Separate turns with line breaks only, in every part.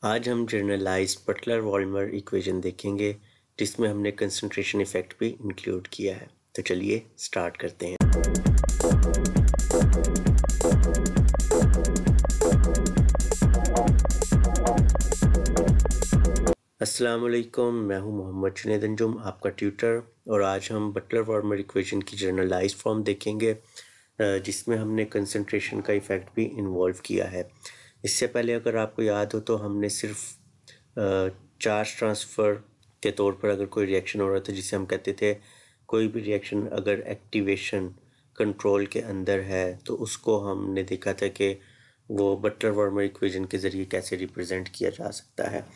आज हम generalised बटलर-वॉल्मर equation देखेंगे जिसमें हमने कंसंट्रेशन इफेक्ट भी इंक्लूड किया है। तो चलिए स्टार्ट करते हैं। अस्सलाम वालेकुम, मैं हूं मोहम्मद जुनैद अंजुम, आपका ट्यूटर, और आज हम बटलर-वॉल्मर इक्वेशन की जनरलाइज्ड फॉर्म देखेंगे जिसमें हमने कंसंट्रेशन का इफेक्ट भी इन्वॉल्व किया है। इससे पहले अगर आपको याद हो तो हमने सिर्फ चार्ज ट्रांसफ़र के तौर पर अगर कोई रिएक्शन हो रहा था जिसे हम कहते थे कोई भी रिएक्शन अगर एक्टिवेशन कंट्रोल के अंदर है तो उसको हमने देखा था कि वो बटलर-वॉल्मर इक्वेशन के ज़रिए कैसे रिप्रेजेंट किया जा सकता है।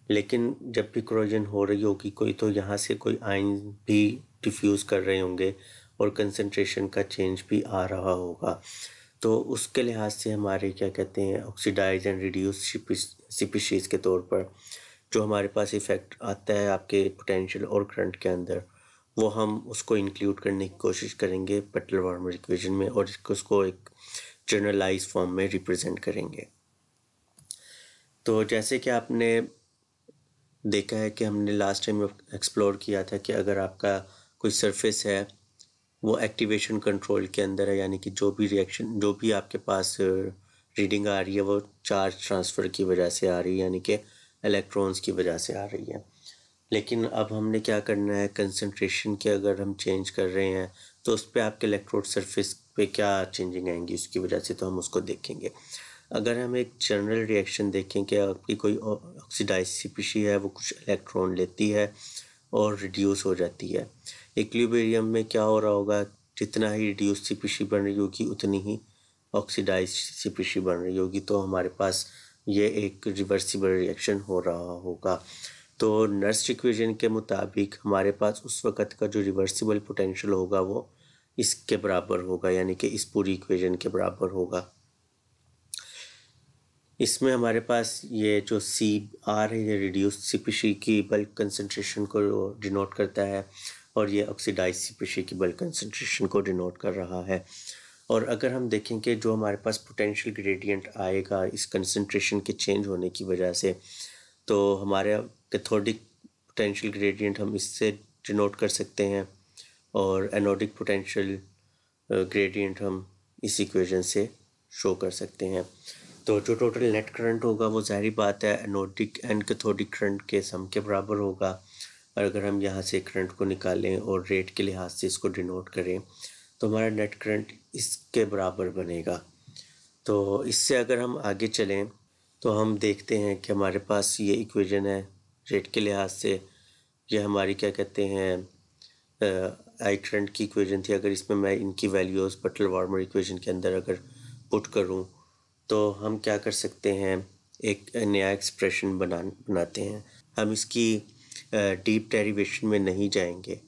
लेकिन जब भी कोरोजन हो रही होगी कोई तो यहाँ से कोई आयन भी डिफ्यूज़ कर रहे होंगे और कंसंट्रेशन का चेंज भी आ रहा होगा। तो उसके लिहाज से हमारे क्या कहते हैं ऑक्सीडाइज एंड रिड्यूस स्पीशीज़ के तौर पर जो हमारे पास इफ़ेक्ट आता है आपके पोटेंशियल और करंट के अंदर, वो हम उसको इंक्लूड करने की कोशिश करेंगे बटलर-वॉल्मर इक्वेशन में और उसको एक जनरलाइज फॉर्म में रिप्रेजेंट करेंगे। तो जैसे कि आपने देखा है कि हमने लास्ट टाइम एक्सप्लोर किया था कि अगर आपका कोई सरफेस है वो एक्टिवेशन कंट्रोल के अंदर है, यानी कि जो भी रिएक्शन जो भी आपके पास रीडिंग आ रही है वो चार्ज ट्रांसफ़र की वजह से आ रही है, यानी कि इलेक्ट्रॉन्स की वजह से आ रही है। लेकिन अब हमने क्या करना है, कंसंट्रेशन के अगर हम चेंज कर रहे हैं तो उस पर आपके इलेक्ट्रोड सरफेस पे क्या चेंजिंग आएंगी उसकी वजह से, तो हम उसको देखेंगे। अगर हम एक जनरल रिएक्शन देखें कि आपकी कोई ऑक्सीडाइज स्पीशीज है वो कुछ इलेक्ट्रॉन लेती है और रिड्यूस हो जाती है। इक्विलिब्रियम में क्या हो रहा होगा, जितना ही रिड्यूस स्पीशीज बन रही होगी उतनी ही ऑक्सीडाइज स्पीशीज बन रही होगी, तो हमारे पास ये एक रिवर्सिबल रिएक्शन हो रहा होगा। तो नर्स इक्वेशन के मुताबिक हमारे पास उस वक़्त का जो रिवर्सिबल पोटेंशियल होगा वो इसके बराबर होगा, यानी कि इस पूरी इक्वेशन के बराबर होगा। इसमें हमारे पास ये जो सी आर है ये रिड्यूस स्पीशीज की बल्क कंसंट्रेशन को डिनोट करता है और ये ऑक्सीडाइज स्पीशीज की बल्क कंसंट्रेशन को डिनोट कर रहा है। और अगर हम देखें कि जो हमारे पास पोटेंशियल ग्रेडियंट आएगा इस कंसंट्रेशन के चेंज होने की वजह से, तो हमारे कैथोडिक पोटेंशियल ग्रेडियंट हम इससे डिनोट कर सकते हैं और एनोडिक पोटेंशियल ग्रेडियंट हम इस इक्वेशन से शो कर सकते हैं। तो जो टोटल नेट करंट होगा वो ज़ाहिर बात है एनोडिक एंड कैथोडिक करंट के सम के बराबर होगा। और अगर हम यहाँ से करंट को निकालें और रेट के लिहाज से इसको डिनोट करें तो हमारा नेट करंट इसके बराबर बनेगा। तो इससे अगर हम आगे चलें तो हम देखते हैं कि हमारे पास ये इक्वेशन है रेट के लिहाज से, ये हमारी क्या कहते हैं आई करंट की इक्वेशन थी। अगर इसमें मैं इनकी वैल्यूज़ बटलर-वॉल्मर इक्वेशन के अंदर अगर पुट करूं तो हम क्या कर सकते हैं, एक नया एक्सप्रेशन बनाते हैं। हम इसकी डीप डेरिवेशन में नहीं जाएंगे,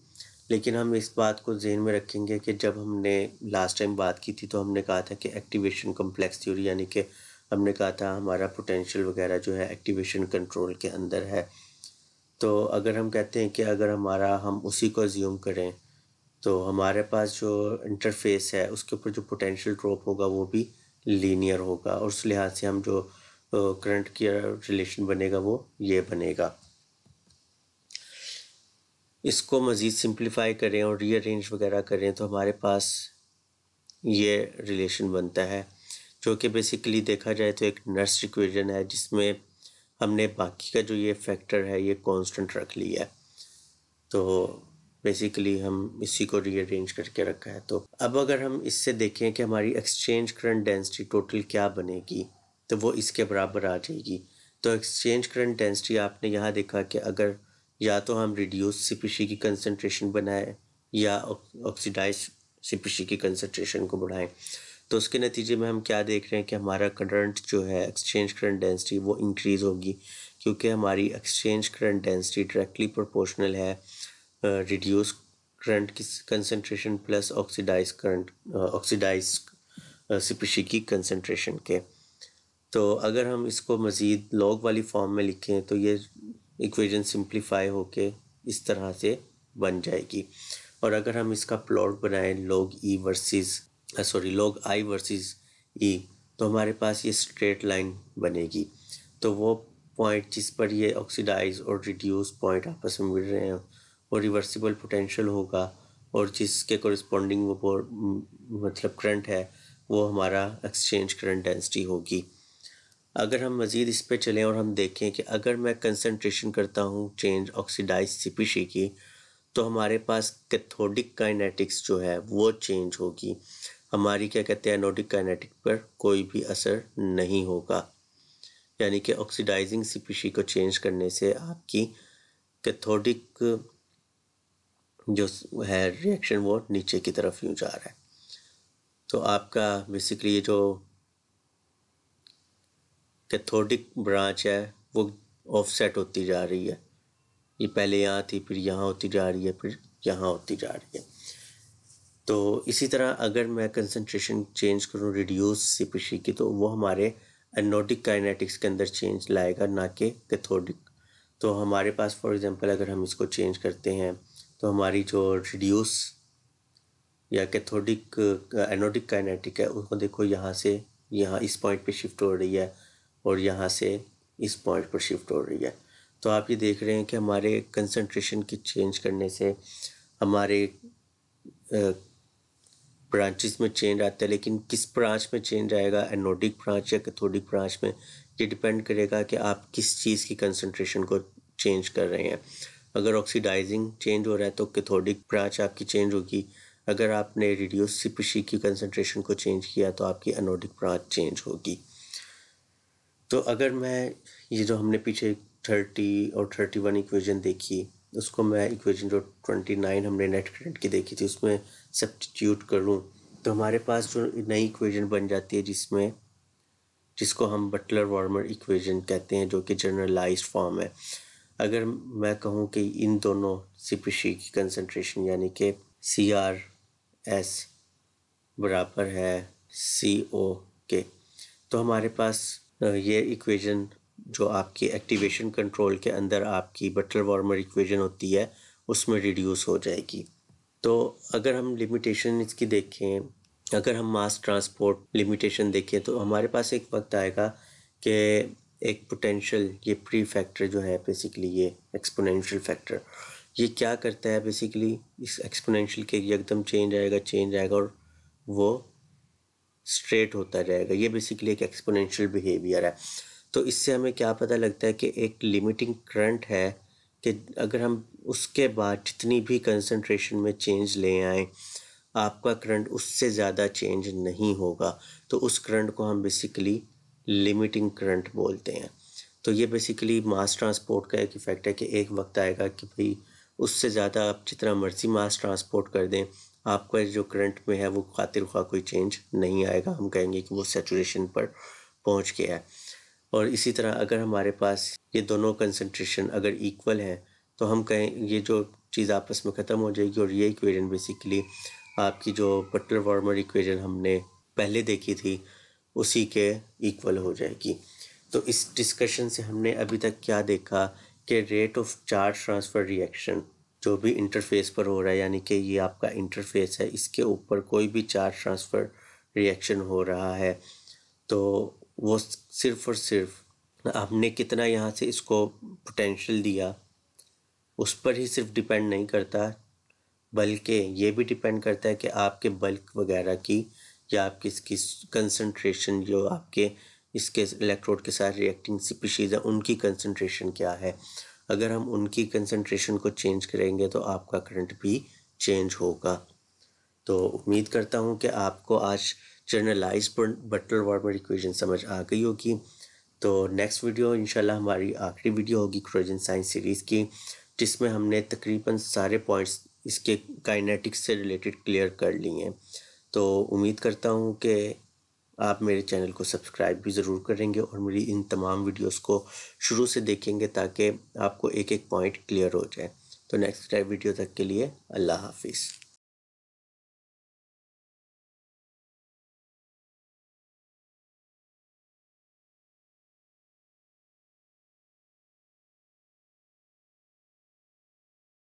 लेकिन हम इस बात को ज़हन में रखेंगे कि जब हमने लास्ट टाइम बात की थी तो हमने कहा था कि एक्टिवेशन कॉम्प्लेक्स थ्योरी, यानी कि हमने कहा था हमारा पोटेंशियल वगैरह जो है एक्टिवेशन कंट्रोल के अंदर है। तो अगर हम कहते हैं कि अगर हम उसी को अज्यूम करें तो हमारे पास जो इंटरफेस है उसके ऊपर जो पोटेंशियल ड्रॉप होगा वो भी लीनियर होगा और उस लिहाज से हम जो करंट की रिलेशन बनेगा वो ये बनेगा। इसको मज़ीद सिंप्लीफाई करें और रीअरेंज वगैरह करें तो हमारे पास ये रिलेशन बनता है, जो कि बेसिकली देखा जाए तो एक नर्स इक्वेशन है जिसमें हमने बाकी का जो ये फैक्टर है ये कांस्टेंट रख लिया है। तो बेसिकली हम इसी को रीअरेंज करके रखा है। तो अब अगर हम इससे देखें कि हमारी एक्सचेंज करंट डेंसिटी टोटल क्या बनेगी तो वो इसके बराबर आ जाएगी। तो एक्सचेंज करंट डेंसिटी आपने यहाँ देखा कि अगर या तो हम रिड्यूस स्पीशीज की कंसंट्रेशन बनाएं या ऑक्सीडाइज स्पीशीज की कंसंट्रेशन को बढ़ाएं, तो उसके नतीजे में हम क्या देख रहे हैं कि हमारा करंट जो है एक्सचेंज करंट डेंसिटी वो इंक्रीज़ होगी, क्योंकि हमारी exchange current density directly proportional है रिड्यूस करंट की कंसंट्रेशन प्लस ऑक्सीडाइज स्पीशीज की कंसंट्रेशन के। तो अगर हम इसको मज़ीद लॉग वाली फॉर्म में लिखें तो ये इक्वेशन सिंप्लीफाई होके इस तरह से बन जाएगी। और अगर हम इसका प्लॉट बनाएं लॉग आई वर्सेस ई, तो हमारे पास ये स्ट्रेट लाइन बनेगी। तो वो पॉइंट जिस पर ये ऑक्सीडाइज और रिड्यूस पॉइंट आपस में मिल रहे हैं वो रिवर्सिबल पोटेंशियल होगा, और जिसके कोरिस्पॉन्डिंग वो मतलब करंट है वो हमारा एक्सचेंज करंट डेंसिटी होगी। अगर हम मज़ीद इस पे चलें और हम देखें कि अगर मैं कंसंट्रेशन करता हूँ चेंज ऑक्सीडाइज CpC की, तो हमारे पास कैथोडिक काइनेटिक्स जो है वो चेंज होगी, हमारी क्या कहते हैं एनोडिक काइनेटिक पर कोई भी असर नहीं होगा। यानी कि ऑक्सीडाइजिंग CpC को चेंज करने से आपकी कैथोडिक जो है रिएक्शन वो नीचे की तरफ यूँ जा रहा है। तो आपका बेसिकली ये जो कैथोडिक ब्रांच है वो ऑफसेट होती जा रही है, ये पहले यहाँ थी, फिर यहाँ होती जा रही है, फिर यहाँ होती जा रही है। तो इसी तरह अगर मैं कंसंट्रेशन चेंज करूँ रिड्यूस CpC की, तो वो हमारे एनोडिक काइनेटिक्स के अंदर चेंज लाएगा, ना कि कैथोडिक। तो हमारे पास फॉर एग्जांपल अगर हम इसको चेंज करते हैं तो हमारी जो रिड्यूस या कैथोडिक एनोडिक काइनेटिक है उसको देखो, यहाँ से यहाँ इस पॉइंट पे शिफ्ट हो रही है और यहाँ से इस पॉइंट पर शिफ्ट हो रही है। तो आप ये देख रहे हैं कि हमारे कंसंट्रेशन की चेंज करने से हमारे ब्रांचेस में चेंज आता है, लेकिन किस ब्रांच में चेंज आएगा, एनोडिक ब्रांच या कैथोडिक ब्रांच में, ये डिपेंड करेगा कि आप किस चीज़ की कंसंट्रेशन को चेंज कर रहे हैं। अगर ऑक्सीडाइजिंग चेंज हो रहा है तो कैथोडिक ब्रांच आपकी चेंज होगी, अगर आपने रिड्यूस CpC की कंसंट्रेशन को चेंज किया तो आपकी एनोडिक ब्रांच चेंज होगी। तो अगर मैं ये जो हमने पीछे 30 और 31 इक्वेशन देखी, उसको मैं इक्वेशन जो 29 हमने नेट करंट की देखी थी उसमें सब्स्टिट्यूट करूँ तो हमारे पास जो नई इक्वेशन बन जाती है जिसको हम बटलर वार्मर इक्वेशन कहते हैं, जो कि जनरलाइज्ड फॉर्म है। अगर मैं कहूँ कि इन दोनों CpC की कंसंट्रेशन यानी कि CRS बराबर है CO के, तो हमारे पास ये इक्वेशन जो आपकी एक्टिवेशन कंट्रोल के अंदर आपकी बटलर वार्मर इक्वेशन होती है उसमें रिड्यूस हो जाएगी। तो अगर हम लिमिटेशन इसकी देखें, अगर हम मास ट्रांसपोर्ट लिमिटेशन देखें तो हमारे पास एक वक्त आएगा कि एक पोटेंशियल ये प्री फैक्टर जो है बेसिकली ये एक्सपोनेंशियल फैक्टर, ये क्या करता है बेसिकली इस एक्सपोनेंशियल के एकदम चेंज आएगा और वो स्ट्रेट होता जाएगा। ये बेसिकली एक एक्सपोनेंशियल बिहेवियर है। तो इससे हमें क्या पता लगता है कि एक लिमिटिंग करंट है कि अगर हम उसके बाद जितनी भी कंसंट्रेशन में चेंज ले आएँ, आपका करंट उससे ज़्यादा चेंज नहीं होगा, तो उस करंट को हम बेसिकली लिमिटिंग करंट बोलते हैं। तो ये बेसिकली मास ट्रांसपोर्ट का एक इफ़ेक्ट है कि एक वक्त आएगा कि भाई उससे ज़्यादा आप जितना मर्ज़ी मास ट्रांसपोर्ट कर दें, आपका जो करंट में है वो खातिर ख्वाह कोई चेंज नहीं आएगा, हम कहेंगे कि वो सैचुरेशन पर पहुंच गया है। और इसी तरह अगर हमारे पास ये दोनों कंसंट्रेशन अगर इक्वल हैं तो हम कहें ये जो चीज़ आपस में ख़त्म हो जाएगी, और ये इक्वेशन बेसिकली आपकी जो बटलर वार्मर इक्वेशन हमने पहले देखी थी उसी के इक्वल हो जाएगी। तो इस डिस्कशन से हमने अभी तक क्या देखा कि rate of charge transfer reaction जो भी इंटरफेस पर हो रहा है, यानी कि ये आपका इंटरफेस है, इसके ऊपर कोई भी चार्ज ट्रांसफ़र रिएक्शन हो रहा है तो वो सिर्फ़ और सिर्फ आपने कितना यहाँ से इसको पोटेंशियल दिया उस पर ही सिर्फ डिपेंड नहीं करता, बल्कि ये भी डिपेंड करता है कि आपके बल्क वगैरह की या आपकी इसकी कंसंट्रेशन जो आपके इसके इलेक्ट्रोड के साथ रिएक्टिंग स्पीशीज़ है उनकी कंसंट्रेशन क्या है। अगर हम उनकी कंसंट्रेशन को चेंज करेंगे तो आपका करंट भी चेंज होगा। तो उम्मीद करता हूँ कि आपको आज जनरलाइज्ड बटलर वार्मर इक्वेशन समझ आ गई होगी। तो नेक्स्ट वीडियो इंशाल्लाह हमारी आखिरी वीडियो होगी क्रोजन साइंस सीरीज़ की, जिसमें हमने तकरीबन सारे पॉइंट्स इसके काइनेटिक्स से रिलेटेड क्लियर कर लिए हैं। तो उम्मीद करता हूँ कि आप मेरे चैनल को सब्सक्राइब भी ज़रूर करेंगे और मेरी इन तमाम वीडियोस को शुरू से देखेंगे ताकि आपको एक एक पॉइंट क्लियर हो जाए। तो नेक्स्ट वीडियो तक के लिए अल्लाह हाफिज़।